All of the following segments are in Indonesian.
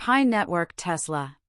Pi Network Tesla.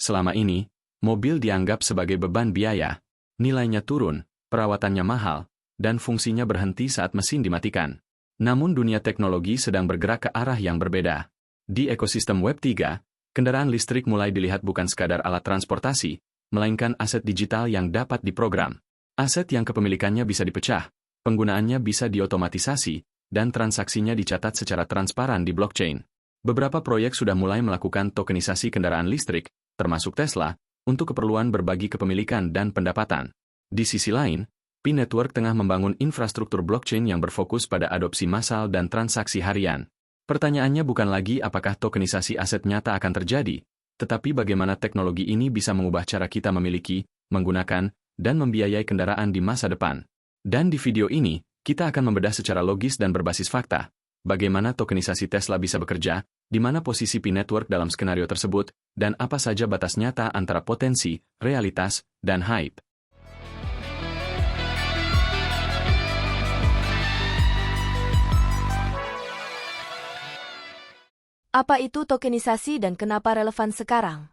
Selama ini, mobil dianggap sebagai beban biaya, nilainya turun, perawatannya mahal, dan fungsinya berhenti saat mesin dimatikan. Namun dunia teknologi sedang bergerak ke arah yang berbeda. Di ekosistem Web3, kendaraan listrik mulai dilihat bukan sekadar alat transportasi, melainkan aset digital yang dapat diprogram. Aset yang kepemilikannya bisa dipecah, penggunaannya bisa diotomatisasi, dan transaksinya dicatat secara transparan di blockchain. Beberapa proyek sudah mulai melakukan tokenisasi kendaraan listrik, termasuk Tesla, untuk keperluan berbagi kepemilikan dan pendapatan. Di sisi lain, Pi Network tengah membangun infrastruktur blockchain yang berfokus pada adopsi massal dan transaksi harian. Pertanyaannya bukan lagi apakah tokenisasi aset nyata akan terjadi, tetapi bagaimana teknologi ini bisa mengubah cara kita memiliki, menggunakan, dan membiayai kendaraan di masa depan. Dan di video ini, kita akan membedah secara logis dan berbasis fakta, bagaimana tokenisasi Tesla bisa bekerja, di mana posisi Pi Network dalam skenario tersebut, dan apa saja batas nyata antara potensi, realitas, dan hype. Apa itu tokenisasi dan kenapa relevan sekarang?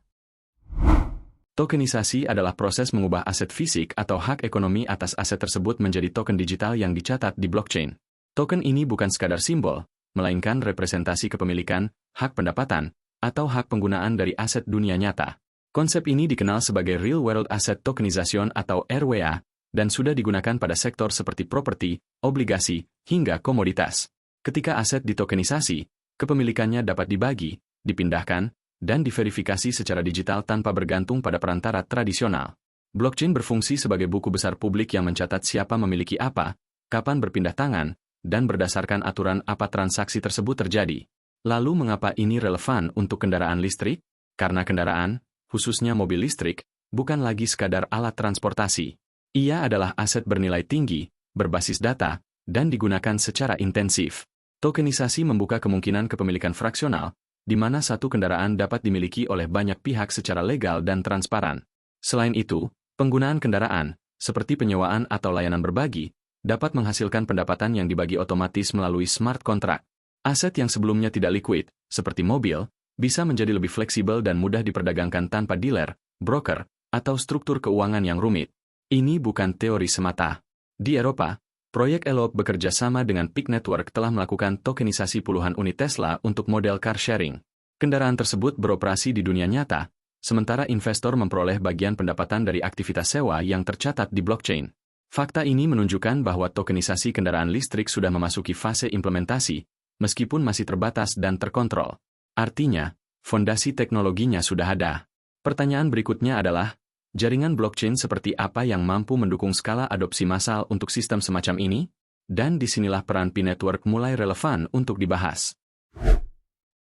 Tokenisasi adalah proses mengubah aset fisik atau hak ekonomi atas aset tersebut menjadi token digital yang dicatat di blockchain. Token ini bukan sekadar simbol, melainkan representasi kepemilikan, hak pendapatan, atau hak penggunaan dari aset dunia nyata. Konsep ini dikenal sebagai Real World Asset Tokenization atau RWA, dan sudah digunakan pada sektor seperti properti, obligasi, hingga komoditas. Ketika aset ditokenisasi, kepemilikannya dapat dibagi, dipindahkan, dan diverifikasi secara digital tanpa bergantung pada perantara tradisional. Blockchain berfungsi sebagai buku besar publik yang mencatat siapa memiliki apa, kapan berpindah tangan, dan berdasarkan aturan apa transaksi tersebut terjadi. Lalu mengapa ini relevan untuk kendaraan listrik? Karena kendaraan, khususnya mobil listrik, bukan lagi sekadar alat transportasi. Ia adalah aset bernilai tinggi, berbasis data, dan digunakan secara intensif. Tokenisasi membuka kemungkinan kepemilikan fraksional, di mana satu kendaraan dapat dimiliki oleh banyak pihak secara legal dan transparan. Selain itu, penggunaan kendaraan, seperti penyewaan atau layanan berbagi, dapat menghasilkan pendapatan yang dibagi otomatis melalui smart contract. Aset yang sebelumnya tidak liquid, seperti mobil, bisa menjadi lebih fleksibel dan mudah diperdagangkan tanpa dealer, broker, atau struktur keuangan yang rumit. Ini bukan teori semata. Di Eropa, proyek Elop bekerja sama dengan Pi Network telah melakukan tokenisasi puluhan unit Tesla untuk model car sharing. Kendaraan tersebut beroperasi di dunia nyata, sementara investor memperoleh bagian pendapatan dari aktivitas sewa yang tercatat di blockchain. Fakta ini menunjukkan bahwa tokenisasi kendaraan listrik sudah memasuki fase implementasi, meskipun masih terbatas dan terkontrol. Artinya, fondasi teknologinya sudah ada. Pertanyaan berikutnya adalah, jaringan blockchain seperti apa yang mampu mendukung skala adopsi massal untuk sistem semacam ini? Dan disinilah peran Pi Network mulai relevan untuk dibahas.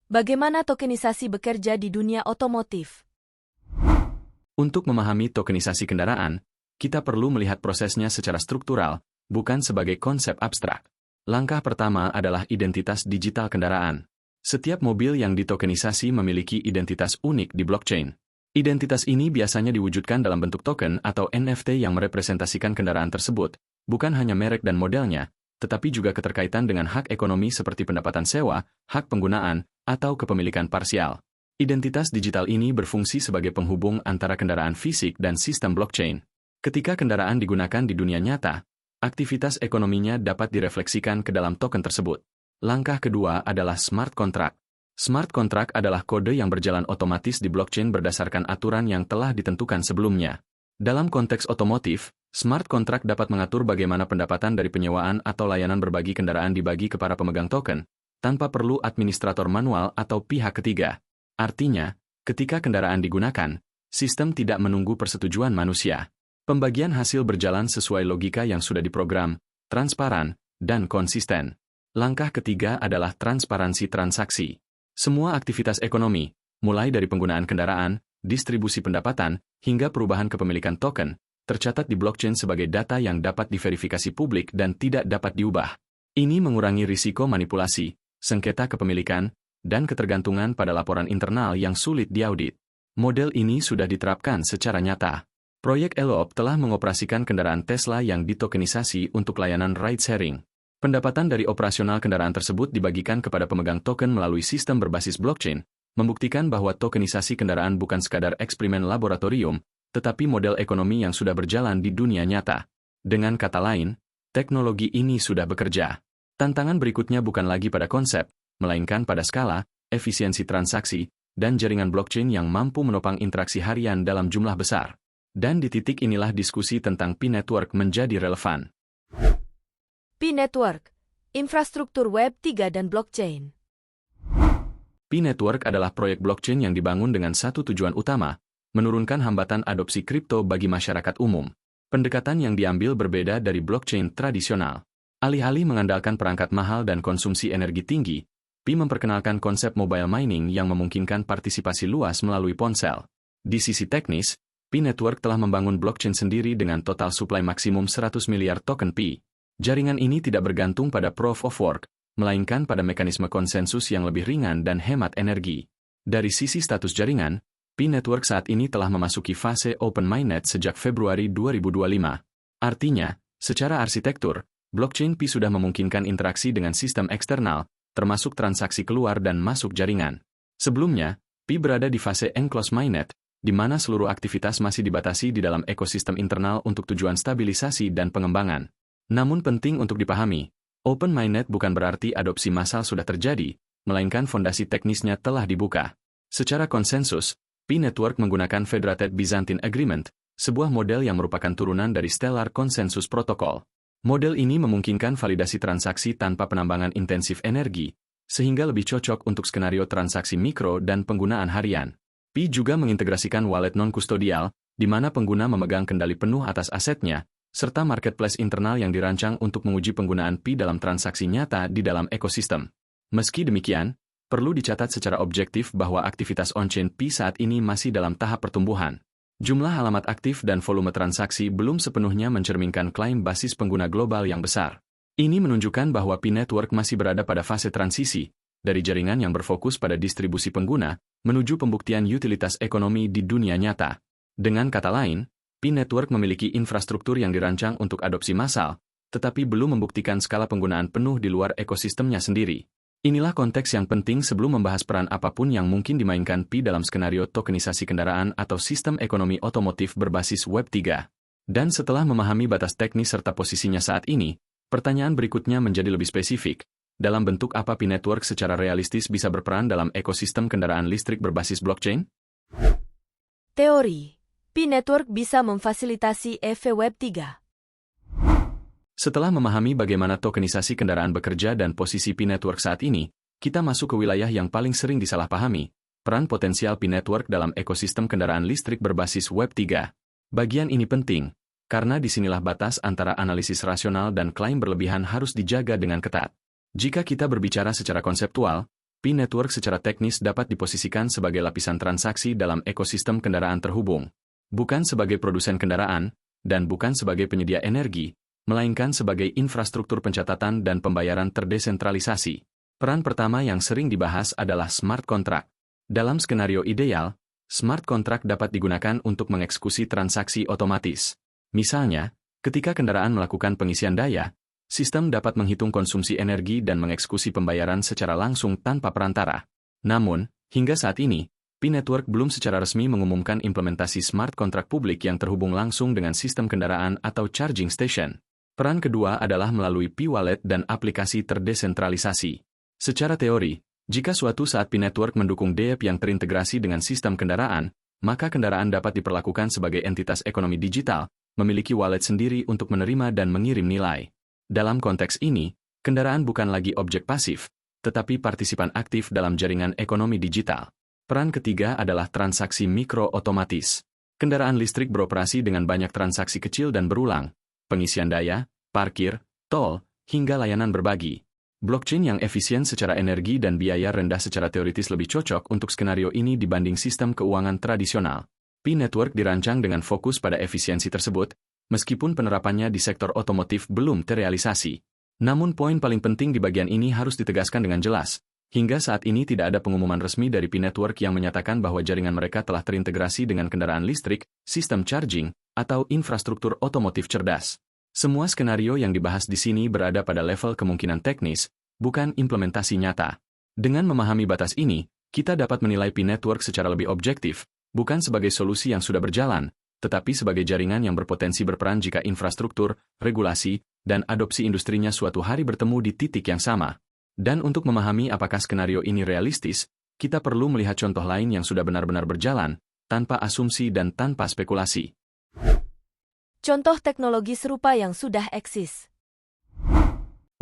Bagaimana tokenisasi bekerja di dunia otomotif? Untuk memahami tokenisasi kendaraan, kita perlu melihat prosesnya secara struktural, bukan sebagai konsep abstrak. Langkah pertama adalah identitas digital kendaraan. Setiap mobil yang ditokenisasi memiliki identitas unik di blockchain. Identitas ini biasanya diwujudkan dalam bentuk token atau NFT yang merepresentasikan kendaraan tersebut, bukan hanya merek dan modelnya, tetapi juga keterkaitan dengan hak ekonomi seperti pendapatan sewa, hak penggunaan, atau kepemilikan parsial. Identitas digital ini berfungsi sebagai penghubung antara kendaraan fisik dan sistem blockchain. Ketika kendaraan digunakan di dunia nyata, aktivitas ekonominya dapat direfleksikan ke dalam token tersebut. Langkah kedua adalah smart contract. Smart contract adalah kode yang berjalan otomatis di blockchain berdasarkan aturan yang telah ditentukan sebelumnya. Dalam konteks otomotif, smart contract dapat mengatur bagaimana pendapatan dari penyewaan atau layanan berbagi kendaraan dibagi ke para pemegang token, tanpa perlu administrator manual atau pihak ketiga. Artinya, ketika kendaraan digunakan, sistem tidak menunggu persetujuan manusia. Pembagian hasil berjalan sesuai logika yang sudah diprogram, transparan, dan konsisten. Langkah ketiga adalah transparansi transaksi. Semua aktivitas ekonomi, mulai dari penggunaan kendaraan, distribusi pendapatan, hingga perubahan kepemilikan token, tercatat di blockchain sebagai data yang dapat diverifikasi publik dan tidak dapat diubah. Ini mengurangi risiko manipulasi, sengketa kepemilikan, dan ketergantungan pada laporan internal yang sulit diaudit. Model ini sudah diterapkan secara nyata. Proyek Elop telah mengoperasikan kendaraan Tesla yang ditokenisasi untuk layanan ride-sharing. Pendapatan dari operasional kendaraan tersebut dibagikan kepada pemegang token melalui sistem berbasis blockchain, membuktikan bahwa tokenisasi kendaraan bukan sekadar eksperimen laboratorium, tetapi model ekonomi yang sudah berjalan di dunia nyata. Dengan kata lain, teknologi ini sudah bekerja. Tantangan berikutnya bukan lagi pada konsep, melainkan pada skala, efisiensi transaksi, dan jaringan blockchain yang mampu menopang interaksi harian dalam jumlah besar. Dan di titik inilah diskusi tentang P-Network menjadi relevan. P-Network, infrastruktur Web 3 dan blockchain. P-Network adalah proyek blockchain yang dibangun dengan satu tujuan utama, menurunkan hambatan adopsi kripto bagi masyarakat umum. Pendekatan yang diambil berbeda dari blockchain tradisional. Alih-alih mengandalkan perangkat mahal dan konsumsi energi tinggi, Pi memperkenalkan konsep mobile mining yang memungkinkan partisipasi luas melalui ponsel. Di sisi teknis, P-Network telah membangun blockchain sendiri dengan total supply maksimum 100 miliar token Pi. Jaringan ini tidak bergantung pada proof of work, melainkan pada mekanisme konsensus yang lebih ringan dan hemat energi. Dari sisi status jaringan, P-Network saat ini telah memasuki fase Open Mainnet sejak Februari 2025. Artinya, secara arsitektur, blockchain Pi sudah memungkinkan interaksi dengan sistem eksternal, termasuk transaksi keluar dan masuk jaringan. Sebelumnya, Pi berada di fase Enclosed Mainnet, di mana seluruh aktivitas masih dibatasi di dalam ekosistem internal untuk tujuan stabilisasi dan pengembangan. Namun penting untuk dipahami, Open Mainnet bukan berarti adopsi massal sudah terjadi, melainkan fondasi teknisnya telah dibuka. Secara konsensus, P-Network menggunakan Federated Byzantine Agreement, sebuah model yang merupakan turunan dari Stellar Consensus Protocol. Model ini memungkinkan validasi transaksi tanpa penambangan intensif energi, sehingga lebih cocok untuk skenario transaksi mikro dan penggunaan harian. Pi juga mengintegrasikan wallet non-kustodial, di mana pengguna memegang kendali penuh atas asetnya, serta marketplace internal yang dirancang untuk menguji penggunaan Pi dalam transaksi nyata di dalam ekosistem. Meski demikian, perlu dicatat secara objektif bahwa aktivitas on-chain Pi saat ini masih dalam tahap pertumbuhan. Jumlah alamat aktif dan volume transaksi belum sepenuhnya mencerminkan klaim basis pengguna global yang besar. Ini menunjukkan bahwa P-Network masih berada pada fase transisi, dari jaringan yang berfokus pada distribusi pengguna, menuju pembuktian utilitas ekonomi di dunia nyata. Dengan kata lain, P-Network memiliki infrastruktur yang dirancang untuk adopsi massal, tetapi belum membuktikan skala penggunaan penuh di luar ekosistemnya sendiri. Inilah konteks yang penting sebelum membahas peran apapun yang mungkin dimainkan Pi dalam skenario tokenisasi kendaraan atau sistem ekonomi otomotif berbasis Web 3. Dan setelah memahami batas teknis serta posisinya saat ini, pertanyaan berikutnya menjadi lebih spesifik. Dalam bentuk apa P-Network secara realistis bisa berperan dalam ekosistem kendaraan listrik berbasis blockchain? Teori, P-Network bisa memfasilitasi EV Web 3. Setelah memahami bagaimana tokenisasi kendaraan bekerja dan posisi P-Network saat ini, kita masuk ke wilayah yang paling sering disalahpahami, peran potensial P-Network dalam ekosistem kendaraan listrik berbasis Web 3. Bagian ini penting, karena disinilah batas antara analisis rasional dan klaim berlebihan harus dijaga dengan ketat. Jika kita berbicara secara konseptual, P-Network secara teknis dapat diposisikan sebagai lapisan transaksi dalam ekosistem kendaraan terhubung. Bukan sebagai produsen kendaraan, dan bukan sebagai penyedia energi, melainkan sebagai infrastruktur pencatatan dan pembayaran terdesentralisasi. Peran pertama yang sering dibahas adalah smart contract. Dalam skenario ideal, smart contract dapat digunakan untuk mengeksekusi transaksi otomatis. Misalnya, ketika kendaraan melakukan pengisian daya, sistem dapat menghitung konsumsi energi dan mengeksekusi pembayaran secara langsung tanpa perantara. Namun, hingga saat ini, P-Network belum secara resmi mengumumkan implementasi smart contract publik yang terhubung langsung dengan sistem kendaraan atau charging station. Peran kedua adalah melalui P-Wallet dan aplikasi terdesentralisasi. Secara teori, jika suatu saat P-Network mendukung DEP yang terintegrasi dengan sistem kendaraan, maka kendaraan dapat diperlakukan sebagai entitas ekonomi digital, memiliki wallet sendiri untuk menerima dan mengirim nilai. Dalam konteks ini, kendaraan bukan lagi objek pasif, tetapi partisipan aktif dalam jaringan ekonomi digital. Peran ketiga adalah transaksi mikro otomatis. Kendaraan listrik beroperasi dengan banyak transaksi kecil dan berulang, pengisian daya, parkir, tol, hingga layanan berbagi. Blockchain yang efisien secara energi dan biaya rendah secara teoritis lebih cocok untuk skenario ini dibanding sistem keuangan tradisional. P-Network dirancang dengan fokus pada efisiensi tersebut, meskipun penerapannya di sektor otomotif belum terrealisasi. Namun poin paling penting di bagian ini harus ditegaskan dengan jelas. Hingga saat ini tidak ada pengumuman resmi dari P-Network yang menyatakan bahwa jaringan mereka telah terintegrasi dengan kendaraan listrik, sistem charging, atau infrastruktur otomotif cerdas. Semua skenario yang dibahas di sini berada pada level kemungkinan teknis, bukan implementasi nyata. Dengan memahami batas ini, Kita dapat menilai P-Network secara lebih objektif, bukan sebagai solusi yang sudah berjalan, tetapi sebagai jaringan yang berpotensi berperan jika infrastruktur, regulasi, dan adopsi industrinya suatu hari bertemu di titik yang sama. Dan untuk memahami apakah skenario ini realistis, kita perlu melihat contoh lain yang sudah benar-benar berjalan, tanpa asumsi dan tanpa spekulasi. Contoh teknologi serupa yang sudah eksis.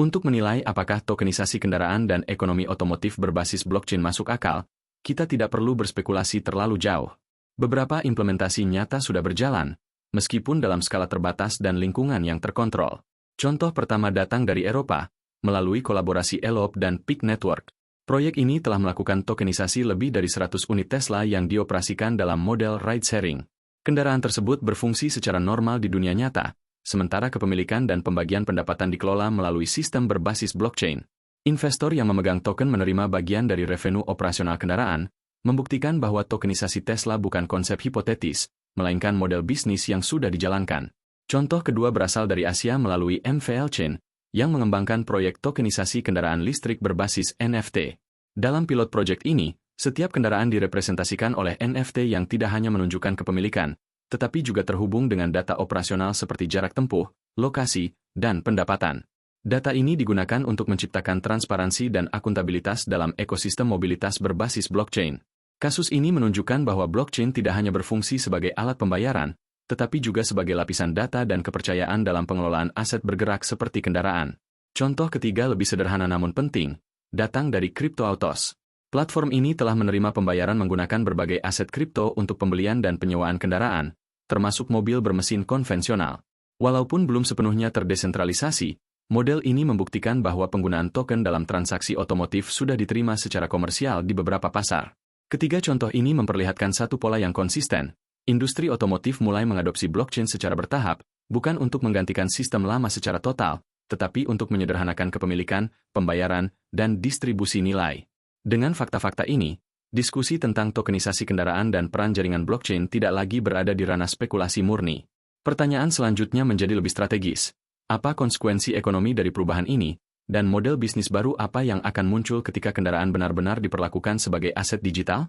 Untuk menilai apakah tokenisasi kendaraan dan ekonomi otomotif berbasis blockchain masuk akal, kita tidak perlu berspekulasi terlalu jauh. Beberapa implementasi nyata sudah berjalan, meskipun dalam skala terbatas dan lingkungan yang terkontrol. Contoh pertama datang dari Eropa, melalui kolaborasi Elop dan P-Network. Proyek ini telah melakukan tokenisasi lebih dari 100 unit Tesla yang dioperasikan dalam model ride-sharing. Kendaraan tersebut berfungsi secara normal di dunia nyata, sementara kepemilikan dan pembagian pendapatan dikelola melalui sistem berbasis blockchain. Investor yang memegang token menerima bagian dari revenue operasional kendaraan, membuktikan bahwa tokenisasi Tesla bukan konsep hipotetis, melainkan model bisnis yang sudah dijalankan. Contoh kedua berasal dari Asia melalui MVL Chain, yang mengembangkan proyek tokenisasi kendaraan listrik berbasis NFT. Dalam pilot proyek ini, setiap kendaraan direpresentasikan oleh NFT yang tidak hanya menunjukkan kepemilikan, tetapi juga terhubung dengan data operasional seperti jarak tempuh, lokasi, dan pendapatan. Data ini digunakan untuk menciptakan transparansi dan akuntabilitas dalam ekosistem mobilitas berbasis blockchain. Kasus ini menunjukkan bahwa blockchain tidak hanya berfungsi sebagai alat pembayaran, tetapi juga sebagai lapisan data dan kepercayaan dalam pengelolaan aset bergerak seperti kendaraan. Contoh ketiga lebih sederhana namun penting, datang dari CryptoAutos. Platform ini telah menerima pembayaran menggunakan berbagai aset kripto untuk pembelian dan penyewaan kendaraan, termasuk mobil bermesin konvensional. Walaupun belum sepenuhnya terdesentralisasi, model ini membuktikan bahwa penggunaan token dalam transaksi otomotif sudah diterima secara komersial di beberapa pasar. Ketiga contoh ini memperlihatkan satu pola yang konsisten. Industri otomotif mulai mengadopsi blockchain secara bertahap, bukan untuk menggantikan sistem lama secara total, tetapi untuk menyederhanakan kepemilikan, pembayaran, dan distribusi nilai. Dengan fakta-fakta ini, diskusi tentang tokenisasi kendaraan dan peran jaringan blockchain tidak lagi berada di ranah spekulasi murni. Pertanyaan selanjutnya menjadi lebih strategis. Apa konsekuensi ekonomi dari perubahan ini, dan model bisnis baru apa yang akan muncul ketika kendaraan benar-benar diperlakukan sebagai aset digital?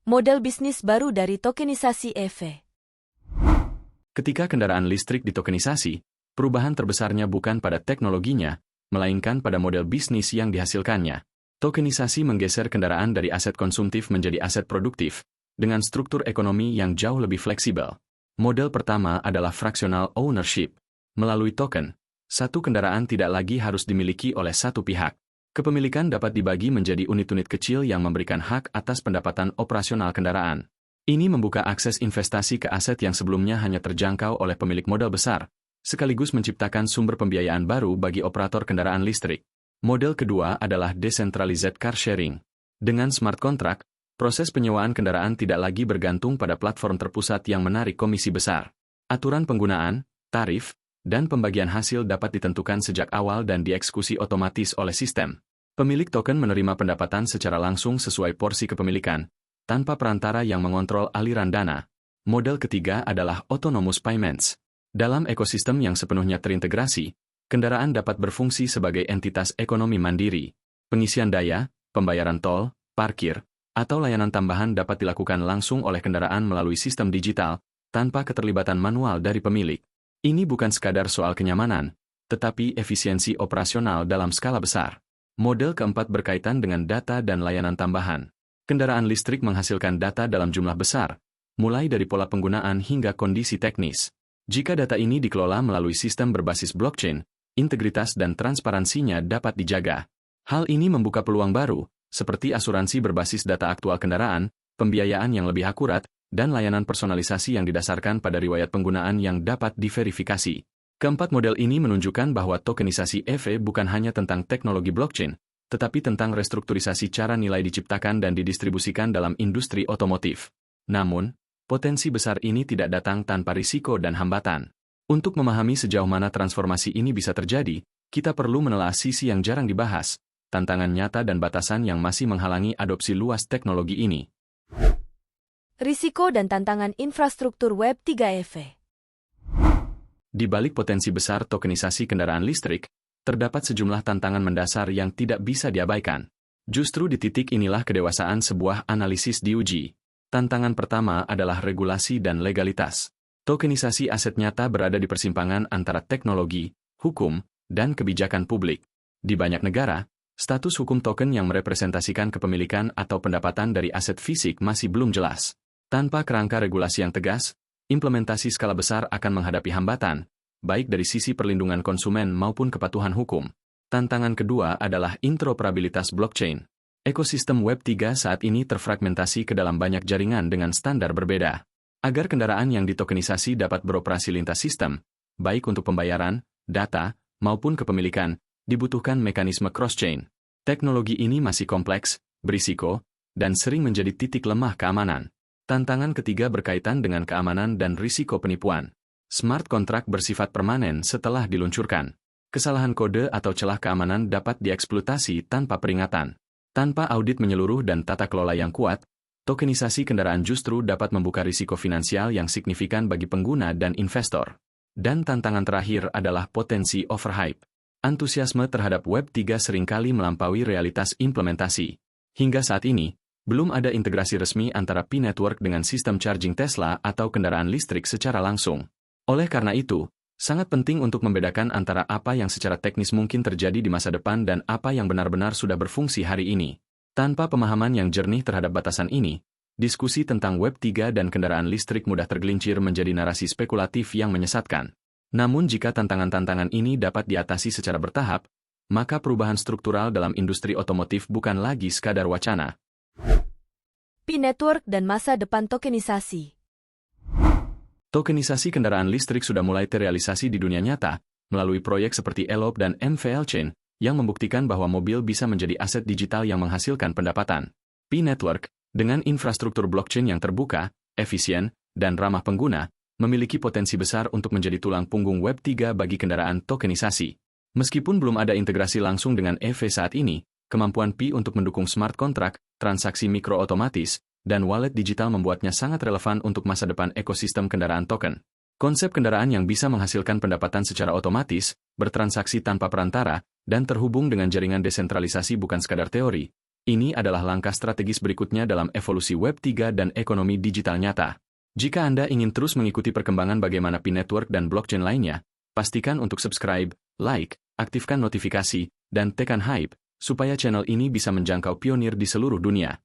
Model bisnis baru dari tokenisasi EV. Ketika kendaraan listrik ditokenisasi, perubahan terbesarnya bukan pada teknologinya, melainkan pada model bisnis yang dihasilkannya. Tokenisasi menggeser kendaraan dari aset konsumtif menjadi aset produktif, dengan struktur ekonomi yang jauh lebih fleksibel. Model pertama adalah fractional ownership. Melalui token, satu kendaraan tidak lagi harus dimiliki oleh satu pihak. Kepemilikan dapat dibagi menjadi unit-unit kecil yang memberikan hak atas pendapatan operasional kendaraan. Ini membuka akses investasi ke aset yang sebelumnya hanya terjangkau oleh pemilik modal besar, sekaligus menciptakan sumber pembiayaan baru bagi operator kendaraan listrik. Model kedua adalah decentralized car sharing. Dengan smart contract, proses penyewaan kendaraan tidak lagi bergantung pada platform terpusat yang menarik komisi besar. Aturan penggunaan, tarif, dan pembagian hasil dapat ditentukan sejak awal dan dieksekusi otomatis oleh sistem. Pemilik token menerima pendapatan secara langsung sesuai porsi kepemilikan, tanpa perantara yang mengontrol aliran dana. Model ketiga adalah autonomous payments. Dalam ekosistem yang sepenuhnya terintegrasi, kendaraan dapat berfungsi sebagai entitas ekonomi mandiri. Pengisian daya, pembayaran tol, parkir, atau layanan tambahan dapat dilakukan langsung oleh kendaraan melalui sistem digital, tanpa keterlibatan manual dari pemilik. Ini bukan sekadar soal kenyamanan, tetapi efisiensi operasional dalam skala besar. Model keempat berkaitan dengan data dan layanan tambahan. Kendaraan listrik menghasilkan data dalam jumlah besar, mulai dari pola penggunaan hingga kondisi teknis. Jika data ini dikelola melalui sistem berbasis blockchain, integritas dan transparansinya dapat dijaga. Hal ini membuka peluang baru, seperti asuransi berbasis data aktual kendaraan, pembiayaan yang lebih akurat, dan layanan personalisasi yang didasarkan pada riwayat penggunaan yang dapat diverifikasi. Keempat model ini menunjukkan bahwa tokenisasi EV bukan hanya tentang teknologi blockchain, tetapi tentang restrukturisasi cara nilai diciptakan dan didistribusikan dalam industri otomotif. Namun, potensi besar ini tidak datang tanpa risiko dan hambatan. Untuk memahami sejauh mana transformasi ini bisa terjadi, kita perlu menelaah sisi yang jarang dibahas, tantangan nyata dan batasan yang masih menghalangi adopsi luas teknologi ini. Risiko dan tantangan infrastruktur Web3 EV. Di balik potensi besar tokenisasi kendaraan listrik, terdapat sejumlah tantangan mendasar yang tidak bisa diabaikan. Justru di titik inilah kedewasaan sebuah analisis diuji. Tantangan pertama adalah regulasi dan legalitas. Tokenisasi aset nyata berada di persimpangan antara teknologi, hukum, dan kebijakan publik. Di banyak negara, status hukum token yang merepresentasikan kepemilikan atau pendapatan dari aset fisik masih belum jelas. Tanpa kerangka regulasi yang tegas, implementasi skala besar akan menghadapi hambatan, baik dari sisi perlindungan konsumen maupun kepatuhan hukum. Tantangan kedua adalah interoperabilitas blockchain. Ekosistem Web3 saat ini terfragmentasi ke dalam banyak jaringan dengan standar berbeda. Agar kendaraan yang ditokenisasi dapat beroperasi lintas sistem, baik untuk pembayaran, data, maupun kepemilikan, dibutuhkan mekanisme cross-chain. Teknologi ini masih kompleks, berisiko, dan sering menjadi titik lemah keamanan. Tantangan ketiga berkaitan dengan keamanan dan risiko penipuan. Smart contract bersifat permanen setelah diluncurkan. Kesalahan kode atau celah keamanan dapat dieksploitasi tanpa peringatan. Tanpa audit menyeluruh dan tata kelola yang kuat, tokenisasi kendaraan justru dapat membuka risiko finansial yang signifikan bagi pengguna dan investor. Dan tantangan terakhir adalah potensi overhype. Antusiasme terhadap Web3 seringkali melampaui realitas implementasi. Hingga saat ini, belum ada integrasi resmi antara P-Network dengan sistem charging Tesla atau kendaraan listrik secara langsung. Oleh karena itu, sangat penting untuk membedakan antara apa yang secara teknis mungkin terjadi di masa depan dan apa yang benar-benar sudah berfungsi hari ini. Tanpa pemahaman yang jernih terhadap batasan ini, diskusi tentang Web3 dan kendaraan listrik mudah tergelincir menjadi narasi spekulatif yang menyesatkan. Namun jika tantangan-tantangan ini dapat diatasi secara bertahap, maka perubahan struktural dalam industri otomotif bukan lagi sekadar wacana. P-Network dan masa depan tokenisasi. Tokenisasi kendaraan listrik sudah mulai terrealisasi di dunia nyata, melalui proyek seperti Elop dan MVL Chain, yang membuktikan bahwa mobil bisa menjadi aset digital yang menghasilkan pendapatan. P-Network, dengan infrastruktur blockchain yang terbuka, efisien, dan ramah pengguna, memiliki potensi besar untuk menjadi tulang punggung Web3 bagi kendaraan tokenisasi. Meskipun belum ada integrasi langsung dengan EV saat ini, kemampuan P untuk mendukung smart contract, transaksi mikro otomatis, dan wallet digital membuatnya sangat relevan untuk masa depan ekosistem kendaraan token. Konsep kendaraan yang bisa menghasilkan pendapatan secara otomatis, bertransaksi tanpa perantara, dan terhubung dengan jaringan desentralisasi bukan sekadar teori. Ini adalah langkah strategis berikutnya dalam evolusi Web3 dan ekonomi digital nyata. Jika Anda ingin terus mengikuti perkembangan bagaimana P-Network dan blockchain lainnya, pastikan untuk subscribe, like, aktifkan notifikasi, dan tekan hype, supaya channel ini bisa menjangkau pionir di seluruh dunia.